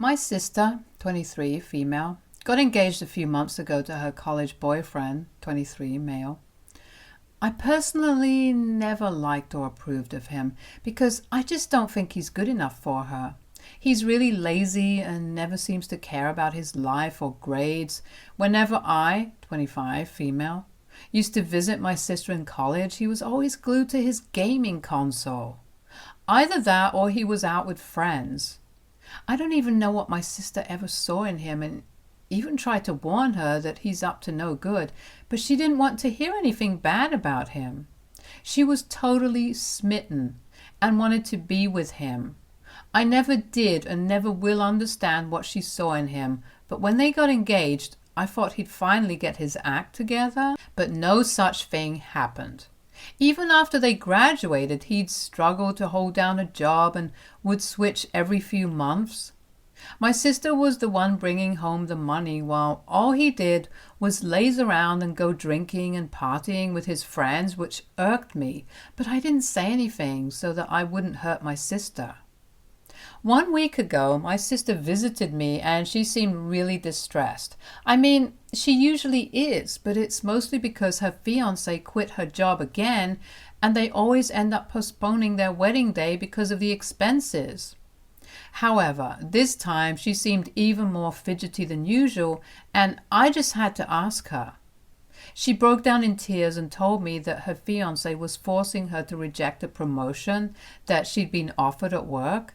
My sister, 23, female, got engaged a few months ago to her college boyfriend, 23, male. I personally never liked or approved of him because I just don't think he's good enough for her. He's really lazy and never seems to care about his life or grades. Whenever I, 25, female, used to visit my sister in college, he was always glued to his gaming console. Either that or he was out with friends. I don't even know what my sister ever saw in him, and even tried to warn her that he's up to no good, but she didn't want to hear anything bad about him. She was totally smitten and wanted to be with him. I never did and never will understand what she saw in him, but when they got engaged, I thought he'd finally get his act together, but no such thing happened. Even after they graduated, he'd struggle to hold down a job and would switch every few months. My sister was the one bringing home the money, while all he did was laze around and go drinking and partying with his friends, which irked me, but I didn't say anything so that I wouldn't hurt my sister. 1 week ago, my sister visited me and she seemed really distressed. I mean, she usually is, but it's mostly because her fiancé quit her job again and they always end up postponing their wedding day because of the expenses. However, this time she seemed even more fidgety than usual, and I just had to ask her. She broke down in tears and told me that her fiancé was forcing her to reject a promotion that she'd been offered at work.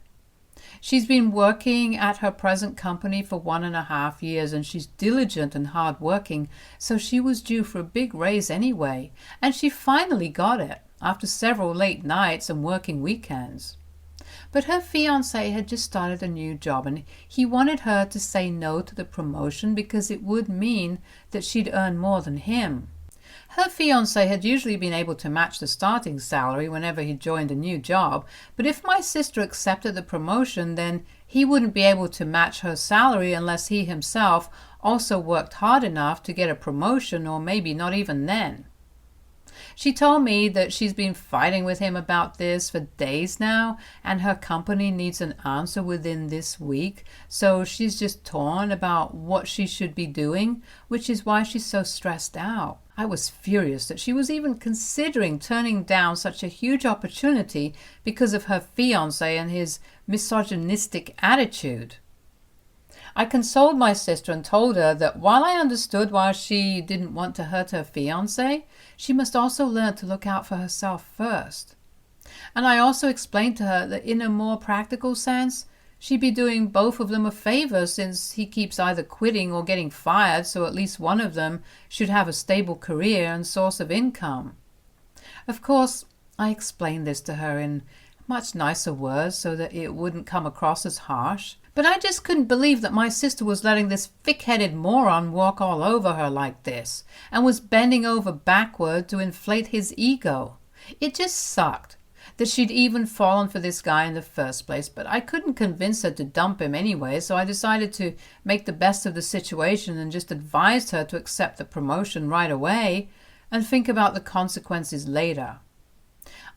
She's been working at her present company for 1.5 years, and she's diligent and hard-working, so she was due for a big raise anyway, and she finally got it after several late nights and working weekends. But her fiancé had just started a new job, and he wanted her to say no to the promotion because it would mean that she'd earn more than him. Her fiancé had usually been able to match the starting salary whenever he joined a new job, but if my sister accepted the promotion, then he wouldn't be able to match her salary unless he himself also worked hard enough to get a promotion, or maybe not even then. She told me that she's been fighting with him about this for days now, and her company needs an answer within this week, so she's just torn about what she should be doing, which is why she's so stressed out. I was furious that she was even considering turning down such a huge opportunity because of her fiancé and his misogynistic attitude. I consoled my sister and told her that while I understood why she didn't want to hurt her fiancé, she must also learn to look out for herself first. And I also explained to her that in a more practical sense, she'd be doing both of them a favor since he keeps either quitting or getting fired, so at least one of them should have a stable career and source of income. Of course, I explained this to her in much nicer words so that it wouldn't come across as harsh. But I just couldn't believe that my sister was letting this thick-headed moron walk all over her like this, and was bending over backward to inflate his ego. It just sucked that she'd even fallen for this guy in the first place, but I couldn't convince her to dump him anyway, so I decided to make the best of the situation and just advised her to accept the promotion right away and think about the consequences later.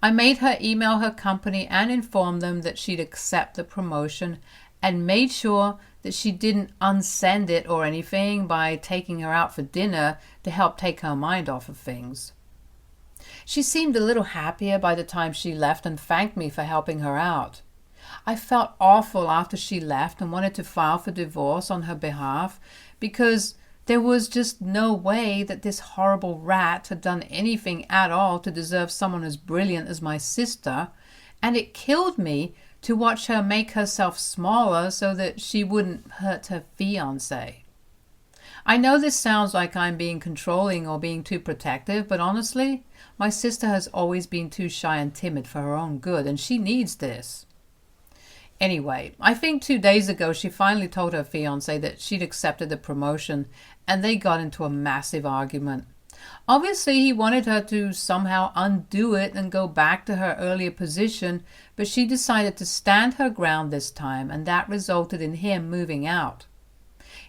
I made her email her company and inform them that she'd accept the promotion, and made sure that she didn't unsend it or anything by taking her out for dinner to help take her mind off of things. She seemed a little happier by the time she left and thanked me for helping her out. I felt awful after she left and wanted to file for divorce on her behalf because there was just no way that this horrible rat had done anything at all to deserve someone as brilliant as my sister, and it killed me to watch her make herself smaller so that she wouldn't hurt her fiancé. I know this sounds like I'm being controlling or being too protective, but honestly, my sister has always been too shy and timid for her own good, and she needs this. Anyway, I think 2 days ago she finally told her fiancé that she'd accepted the promotion, and they got into a massive argument. Obviously, he wanted her to somehow undo it and go back to her earlier position, but she decided to stand her ground this time, and that resulted in him moving out.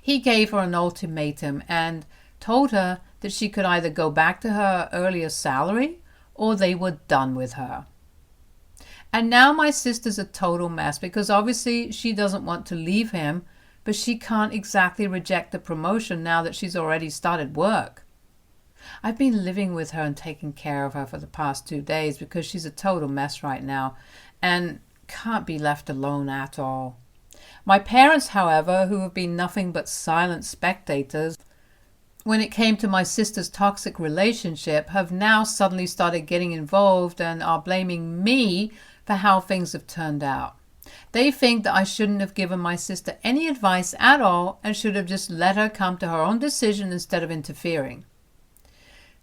He gave her an ultimatum and told her that she could either go back to her earlier salary or they were done with her. And now my sister's a total mess because obviously she doesn't want to leave him, but she can't exactly reject the promotion now that she's already started work. I've been living with her and taking care of her for the past 2 days because she's a total mess right now and can't be left alone at all. My parents, however, who have been nothing but silent spectators when it came to my sister's toxic relationship, have now suddenly started getting involved and are blaming me for how things have turned out. They think that I shouldn't have given my sister any advice at all and should have just let her come to her own decision instead of interfering.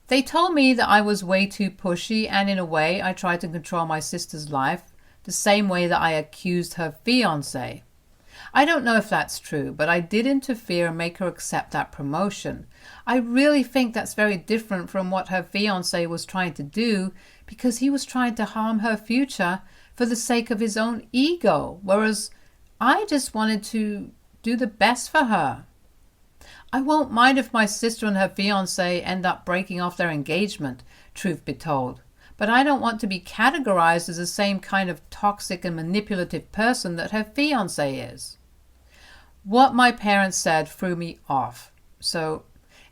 They told me that I was way too pushy, and in a way I tried to control my sister's life the same way that I accused her fiancé. I don't know if that's true, but I did interfere and make her accept that promotion. I really think that's very different from what her fiancé was trying to do, because he was trying to harm her future for the sake of his own ego, whereas I just wanted to do the best for her. I won't mind if my sister and her fiancé end up breaking off their engagement, truth be told, but I don't want to be categorized as the same kind of toxic and manipulative person that her fiancé is. What my parents said threw me off. So,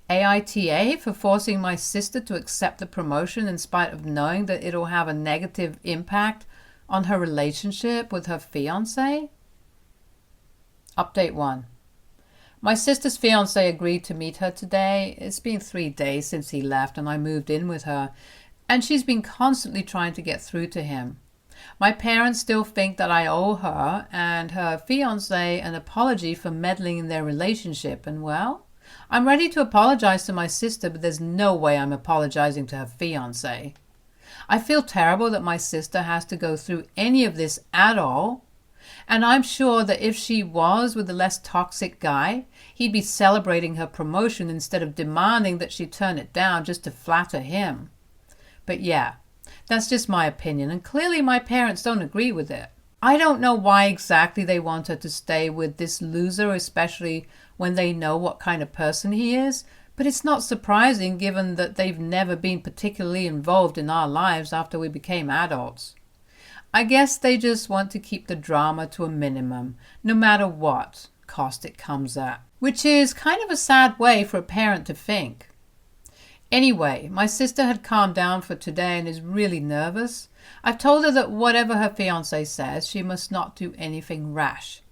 aita for forcing my sister to accept the promotion in spite of knowing that it'll have a negative impact on her relationship with her fiancé? Update 1. My sister's fiancé agreed to meet her today. It's been 3 days since he left and I moved in with her, and she's been constantly trying to get through to him. My parents still think that I owe her and her fiancé an apology for meddling in their relationship, and well, I'm ready to apologize to my sister, but there's no way I'm apologizing to her fiancé. I feel terrible that my sister has to go through any of this at all, and I'm sure that if she was with a less toxic guy, he'd be celebrating her promotion instead of demanding that she turn it down just to flatter him. But yeah, that's just my opinion, and clearly my parents don't agree with it. I don't know why exactly they want her to stay with this loser, especially when they know what kind of person he is, but it's not surprising given that they've never been particularly involved in our lives after we became adults. I guess they just want to keep the drama to a minimum, no matter what cost it comes at, which is kind of a sad way for a parent to think. Anyway, my sister had calmed down for today and is really nervous. I've told her that whatever her fiancé says, she must not do anything rash.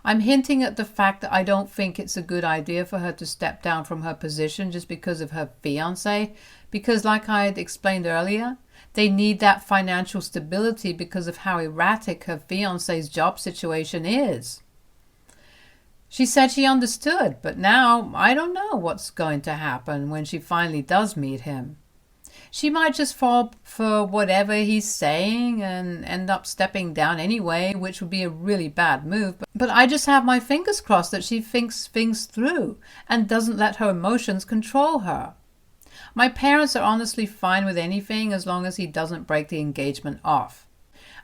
I'm hinting at the fact that I don't think it's a good idea for her to step down from her position just because of her fiancé, because like I had explained earlier, they need that financial stability because of how erratic her fiancé's job situation is. She said she understood, but now I don't know what's going to happen when she finally does meet him. She might just fall for whatever he's saying and end up stepping down anyway, which would be a really bad move. But I just have my fingers crossed that she thinks things through and doesn't let her emotions control her. My parents are honestly fine with anything as long as he doesn't break the engagement off.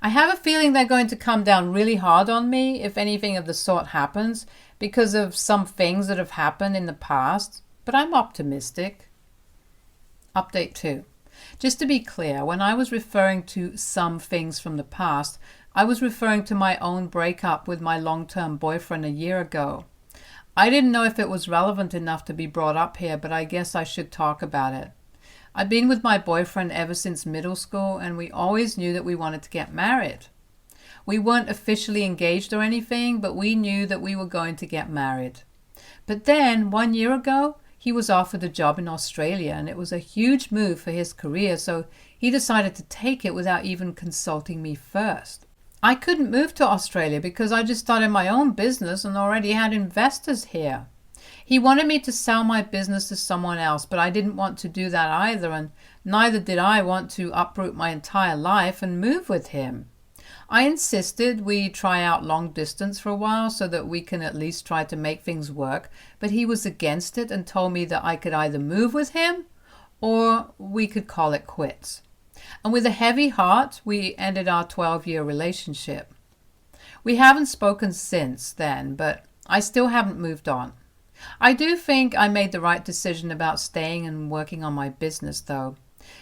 I have a feeling they're going to come down really hard on me if anything of the sort happens because of some things that have happened in the past, but I'm optimistic. Update 2. Just to be clear, when I was referring to some things from the past, I was referring to my own breakup with my long-term boyfriend a year ago. I didn't know if it was relevant enough to be brought up here, but I guess I should talk about it. I've been with my boyfriend ever since middle school, and we always knew that we wanted to get married. We weren't officially engaged or anything, but we knew that we were going to get married. But then, 1 year ago, he was offered a job in Australia, and it was a huge move for his career, so he decided to take it without even consulting me first. I couldn't move to Australia because I just started my own business and already had investors here. He wanted me to sell my business to someone else, but I didn't want to do that either, and neither did I want to uproot my entire life and move with him. I insisted we try out long distance for a while so that we can at least try to make things work, but he was against it and told me that I could either move with him or we could call it quits. And with a heavy heart, we ended our 12-year relationship. We haven't spoken since then, but I still haven't moved on. I do think I made the right decision about staying and working on my business, though.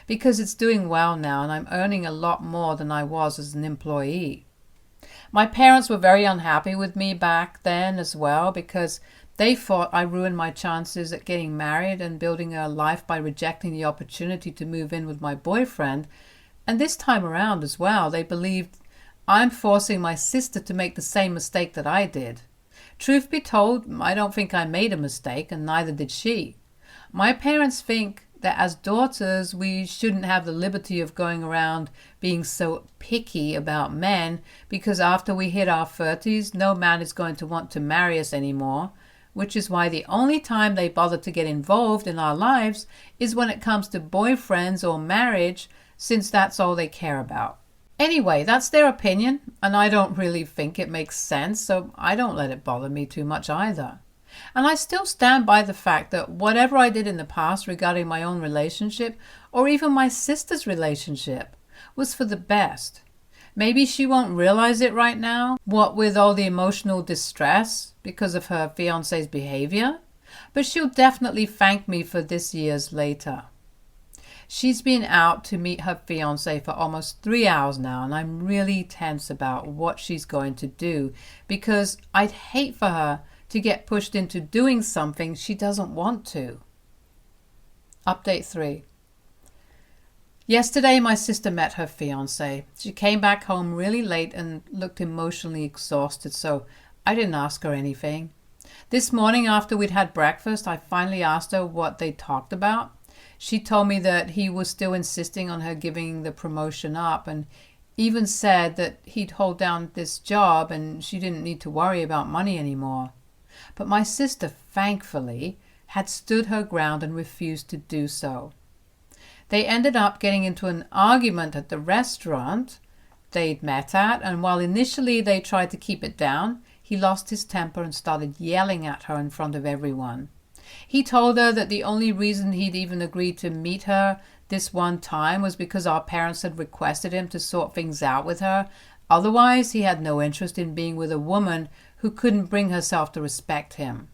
because it's doing well now and I'm earning a lot more than I was as an employee. My parents were very unhappy with me back then as well because they thought I ruined my chances at getting married and building a life by rejecting the opportunity to move in with my boyfriend. And this time around as well, they believed I'm forcing my sister to make the same mistake that I did. Truth be told, I don't think I made a mistake, and neither did she. My parents think that as daughters, we shouldn't have the liberty of going around being so picky about men because after we hit our 30s, no man is going to want to marry us anymore, which is why the only time they bother to get involved in our lives is when it comes to boyfriends or marriage, since that's all they care about. Anyway, that's their opinion, and I don't really think it makes sense, so I don't let it bother me too much either. And I still stand by the fact that whatever I did in the past regarding my own relationship, or even my sister's relationship, was for the best. Maybe she won't realize it right now, what with all the emotional distress because of her fiancé's behavior, but she'll definitely thank me for this years later. She's been out to meet her fiancé for almost 3 hours now, and I'm really tense about what she's going to do because I'd hate for her to get pushed into doing something she doesn't want to. Update 3. Yesterday, my sister met her fiancé. She came back home really late and looked emotionally exhausted, so I didn't ask her anything. This morning, after we'd had breakfast, I finally asked her what they talked about. She told me that he was still insisting on her giving the promotion up and even said that he'd hold down this job and she didn't need to worry about money anymore. But my sister, thankfully, had stood her ground and refused to do so. They ended up getting into an argument at the restaurant they'd met at, and while initially they tried to keep it down, he lost his temper and started yelling at her in front of everyone. He told her that the only reason he'd even agreed to meet her this one time was because our parents had requested him to sort things out with her. Otherwise, he had no interest in being with a woman who couldn't bring herself to respect him.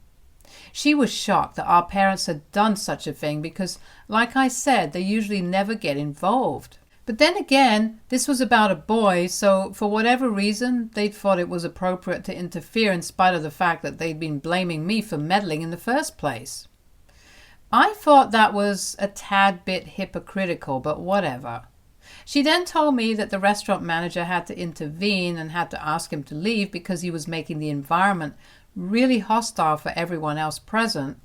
She was shocked that our parents had done such a thing because, like I said, they usually never get involved. But then again, this was about a boy, so for whatever reason, they thought it was appropriate to interfere in spite of the fact that they'd been blaming me for meddling in the first place. I thought that was a tad bit hypocritical, but whatever. She then told me that the restaurant manager had to intervene and had to ask him to leave because he was making the environment really hostile for everyone else present,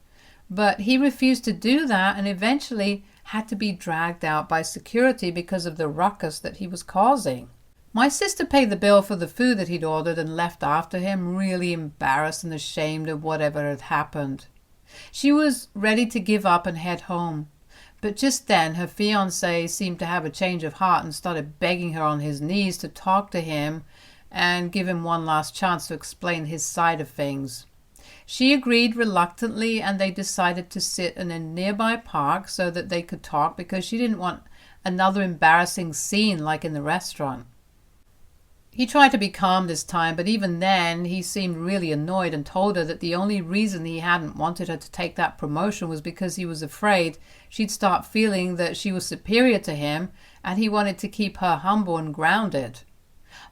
but he refused to do that and eventually had to be dragged out by security because of the ruckus that he was causing. My sister paid the bill for the food that he'd ordered and left after him, really embarrassed and ashamed of whatever had happened. She was ready to give up and head home, but just then her fiancé seemed to have a change of heart and started begging her on his knees to talk to him and give him one last chance to explain his side of things. She agreed reluctantly, and they decided to sit in a nearby park so that they could talk because she didn't want another embarrassing scene like in the restaurant. He tried to be calm this time, but even then he seemed really annoyed and told her that the only reason he hadn't wanted her to take that promotion was because he was afraid she'd start feeling that she was superior to him and he wanted to keep her humble and grounded.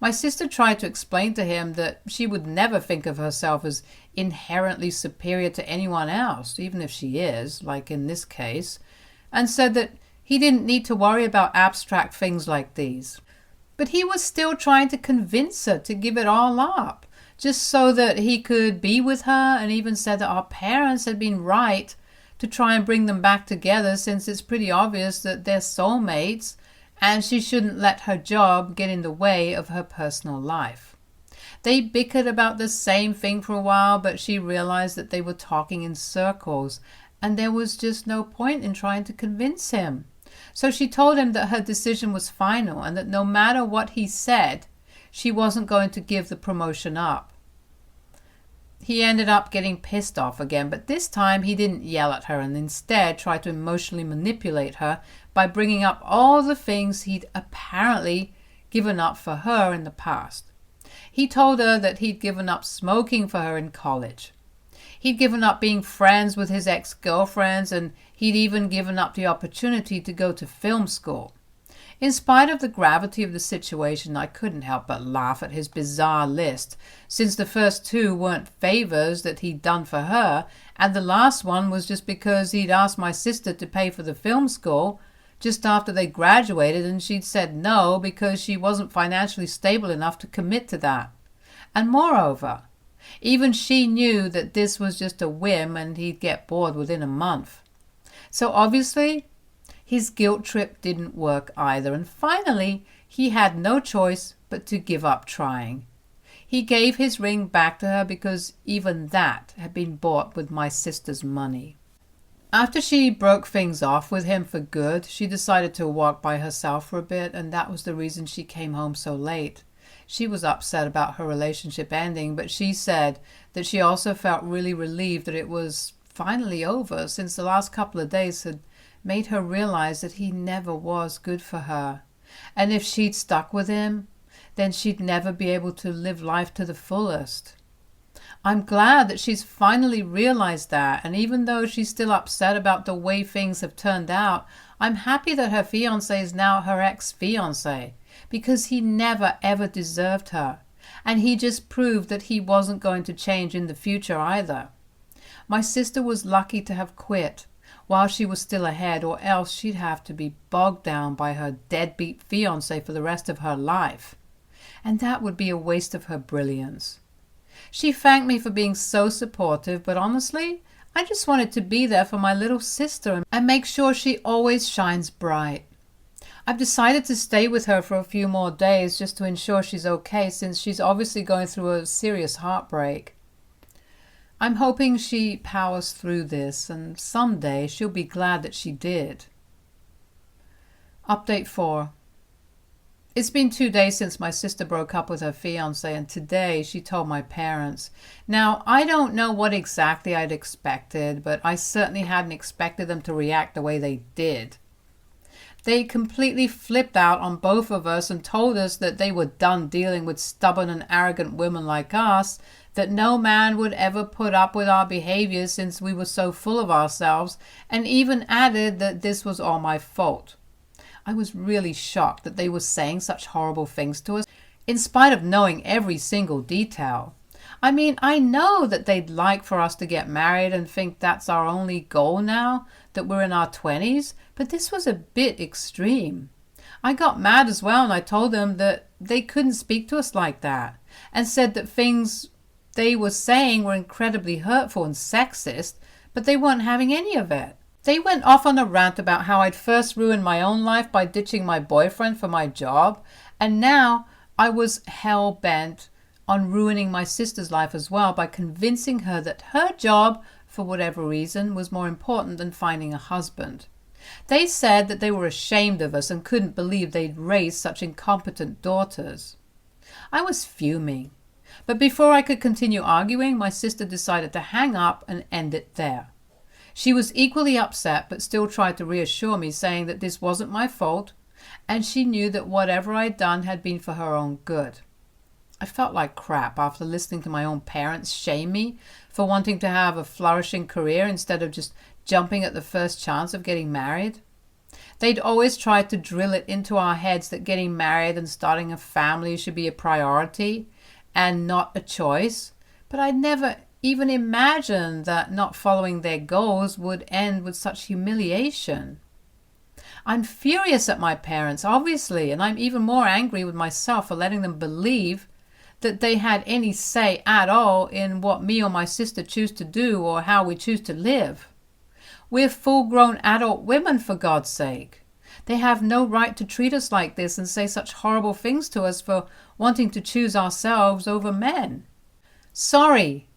My sister tried to explain to him that she would never think of herself as inherently superior to anyone else, even if she is, like in this case, and said that he didn't need to worry about abstract things like these. But he was still trying to convince her to give it all up, just so that he could be with her, and even said that our parents had been right to try and bring them back together since it's pretty obvious that they're soulmates, and she shouldn't let her job get in the way of her personal life. They bickered about the same thing for a while, but she realized that they were talking in circles, and there was just no point in trying to convince him. So she told him that her decision was final and that no matter what he said, she wasn't going to give the promotion up. He ended up getting pissed off again, but this time he didn't yell at her and instead tried to emotionally manipulate her by bringing up all the things he'd apparently given up for her in the past. He told her that he'd given up smoking for her in college. He'd given up being friends with his ex-girlfriends, and he'd even given up the opportunity to go to film school. In spite of the gravity of the situation, I couldn't help but laugh at his bizarre list, since the first two weren't favors that he'd done for her, and the last one was just because he'd asked my sister to pay for the film school just after they graduated, and she'd said no because she wasn't financially stable enough to commit to that. And moreover, even she knew that this was just a whim and he'd get bored within a month. So obviously, his guilt trip didn't work either, and finally he had no choice but to give up trying. He gave his ring back to her because even that had been bought with my sister's money. After she broke things off with him for good, she decided to walk by herself for a bit, and that was the reason she came home so late. She was upset about her relationship ending, but she said that she also felt really relieved that it was finally over, since the last couple of days had made her realize that he never was good for her. And if she'd stuck with him, then she'd never be able to live life to the fullest. I'm glad that she's finally realized that, and even though she's still upset about the way things have turned out, I'm happy that her fiancé is now her ex-fiancé, because he never ever deserved her, and he just proved that he wasn't going to change in the future either. My sister was lucky to have quit while she was still ahead, or else she'd have to be bogged down by her deadbeat fiancé for the rest of her life. And that would be a waste of her brilliance. She thanked me for being so supportive, but honestly, I just wanted to be there for my little sister and make sure she always shines bright. I've decided to stay with her for a few more days just to ensure she's okay, since she's obviously going through a serious heartbreak. I'm hoping she powers through this, and someday she'll be glad that she did. Update 4. It's been 2 days since my sister broke up with her fiancé, and today she told my parents. Now, I don't know what exactly I'd expected, but I certainly hadn't expected them to react the way they did. They completely flipped out on both of us and told us that they were done dealing with stubborn and arrogant women like us, that no man would ever put up with our behavior since we were so full of ourselves, and even added that this was all my fault. I was really shocked that they were saying such horrible things to us, in spite of knowing every single detail. I mean, I know that they'd like for us to get married and think that's our only goal now, that we're in our 20s, but this was a bit extreme. I got mad as well, and I told them that they couldn't speak to us like that, and said that things they were saying were incredibly hurtful and sexist, but they weren't having any of it. They went off on a rant about how I'd first ruined my own life by ditching my boyfriend for my job, and now I was hell-bent on ruining my sister's life as well by convincing her that her job, for whatever reason, was more important than finding a husband. They said that they were ashamed of us and couldn't believe they'd raised such incompetent daughters. I was fuming, but before I could continue arguing, my sister decided to hang up and end it there. She was equally upset, but still tried to reassure me, saying that this wasn't my fault, and she knew that whatever I'd done had been for her own good. I felt like crap after listening to my own parents shame me for wanting to have a flourishing career instead of just jumping at the first chance of getting married. They'd always tried to drill it into our heads that getting married and starting a family should be a priority and not a choice, but I'd never even imagined that not following their goals would end with such humiliation. I'm furious at my parents, obviously, and I'm even more angry with myself for letting them believe that they had any say at all in what me or my sister choose to do or how we choose to live. We're full-grown adult women, for God's sake. They have no right to treat us like this and say such horrible things to us for wanting to choose ourselves over men. Sorry.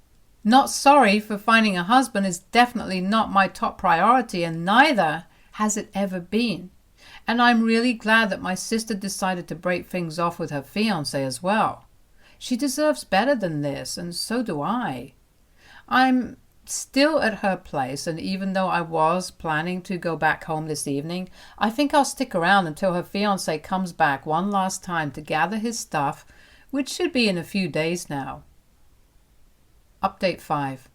Not sorry for finding a husband is definitely not my top priority, and neither has it ever been. And I'm really glad that my sister decided to break things off with her fiancé as well. She deserves better than this, and so do I. I'm still at her place, and even though I was planning to go back home this evening, I think I'll stick around until her fiancé comes back one last time to gather his stuff, which should be in a few days now. Update 5.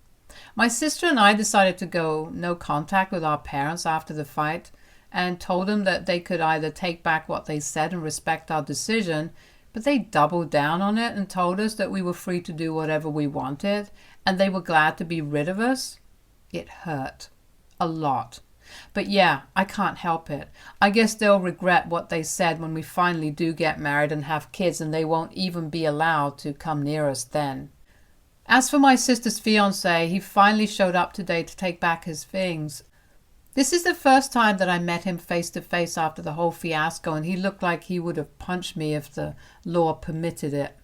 My sister and I decided to go no contact with our parents after the fight and told them that they could either take back what they said and respect our decision, but they doubled down on it and told us that we were free to do whatever we wanted and they were glad to be rid of us. It hurt. A lot. But yeah, I can't help it. I guess they'll regret what they said when we finally do get married and have kids, and they won't even be allowed to come near us then. As for my sister's fiancé, he finally showed up today to take back his things. This is the first time that I met him face to face after the whole fiasco, and he looked like he would have punched me if the law permitted it.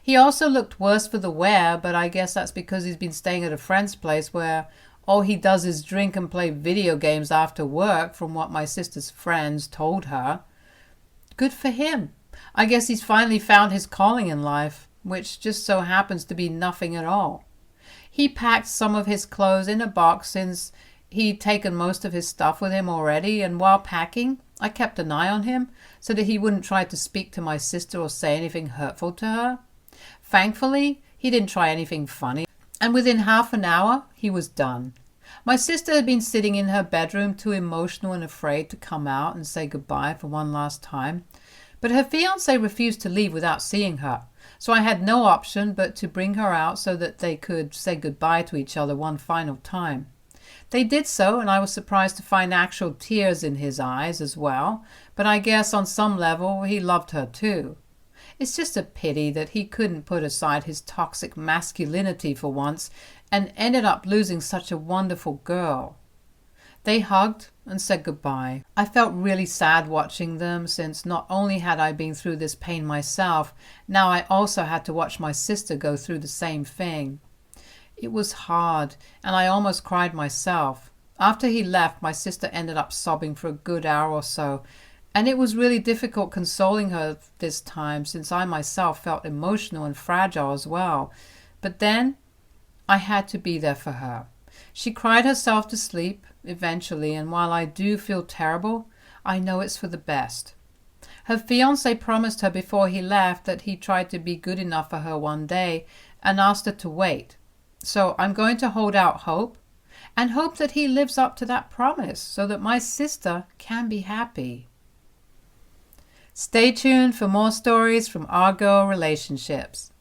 He also looked worse for the wear, but I guess that's because he's been staying at a friend's place where all he does is drink and play video games after work, from what my sister's friends told her. Good for him. I guess he's finally found his calling in life, which just so happens to be nothing at all. He packed some of his clothes in a box since he'd taken most of his stuff with him already, and while packing, I kept an eye on him so that he wouldn't try to speak to my sister or say anything hurtful to her. Thankfully, he didn't try anything funny, and within half an hour, he was done. My sister had been sitting in her bedroom too emotional and afraid to come out and say goodbye for one last time, but her fiancé refused to leave without seeing her, so I had no option but to bring her out so that they could say goodbye to each other one final time. They did so, and I was surprised to find actual tears in his eyes as well, but I guess on some level he loved her too. It's just a pity that he couldn't put aside his toxic masculinity for once and ended up losing such a wonderful girl. They hugged and said goodbye. I felt really sad watching them, since not only had I been through this pain myself, now I also had to watch my sister go through the same thing. It was hard, and I almost cried myself. After he left, my sister ended up sobbing for a good hour or so, and it was really difficult consoling her this time, since I myself felt emotional and fragile as well. But then I had to be there for her. She cried herself to sleep eventually, and while I do feel terrible, I know it's for the best. Her fiancé promised her before he left that he tried to be good enough for her one day and asked her to wait. So I'm going to hold out hope, and hope that he lives up to that promise so that my sister can be happy. Stay tuned for more stories from our girl relationships.